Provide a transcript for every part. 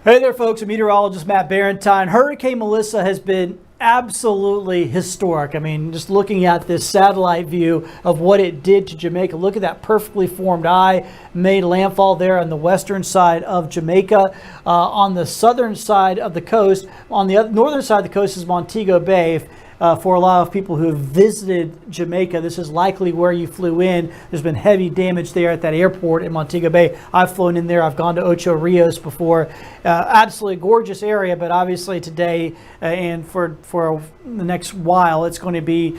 Hey there, folks. I'm meteorologist Matt Barentine. Hurricane Melissa has been absolutely historic. I mean, just looking at this satellite view of what it did to Jamaica. Look at that perfectly formed eye. Made landfall there on the western side of Jamaica. On the southern side of the coast, on the northern side of the coast is Montego Bay. For a lot of people who have visited Jamaica, this is likely where you flew in. There's been heavy damage there at that airport in Montego Bay. I've flown in there. I've gone to Ocho Rios before. Absolutely gorgeous area, but obviously today and for the next while, it's going to be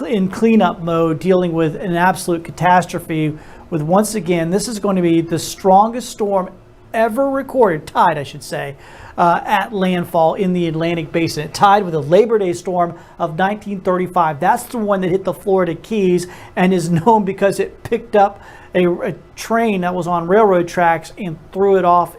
in cleanup mode, dealing with an absolute catastrophe. With once again, this is going to be the strongest storm ever recorded, tied, I should say, at landfall in the Atlantic Basin. It tied with a Labor Day storm of 1935. That's the one that hit the Florida Keys and is known because it picked up a train that was on railroad tracks and threw it off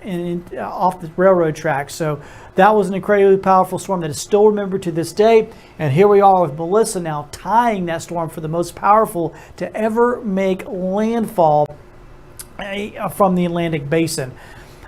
off the railroad tracks. So that was an incredibly powerful storm that is still remembered to this day. And here we are with Melissa now tying that storm for the most powerful to ever make landfall from the Atlantic Basin.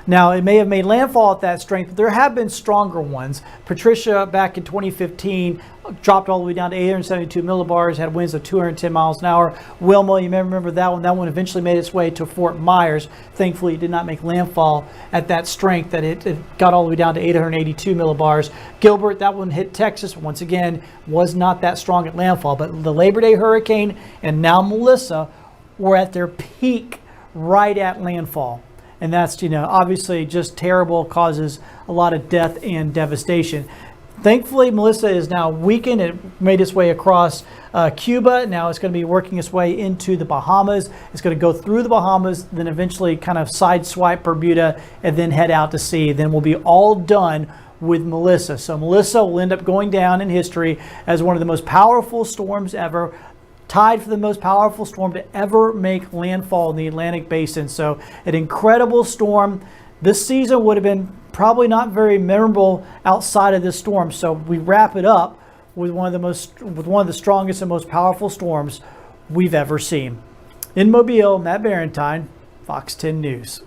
Now, it may have made landfall at that strength, but there have been stronger ones. Patricia, back in 2015, dropped all the way down to 872 millibars, had winds of 210 miles an hour. Wilma, you may remember that one. That one eventually made its way to Fort Myers. Thankfully, it did not make landfall at that strength, that it got all the way down to 882 millibars. Gilbert, that one hit Texas. Once again, was not that strong at landfall. But the Labor Day hurricane and now Melissa were at their peak right at landfall. And that's, obviously just terrible, causes a lot of death and devastation. Thankfully, Melissa is now weakened. It made its way across Cuba. Now it's going to be working its way into the Bahamas. It's going to go through the Bahamas, then eventually kind of sideswipe Bermuda, and then head out to sea. Then we'll be all done with Melissa. So Melissa will end up going down in history as one of the most powerful storms ever, tied for the most powerful storm to ever make landfall in the Atlantic Basin. So an incredible storm. This season would have been probably not very memorable outside of this storm. So we wrap it up with one of the strongest and most powerful storms we've ever seen. In Mobile, Matt Barentine, Fox 10 News.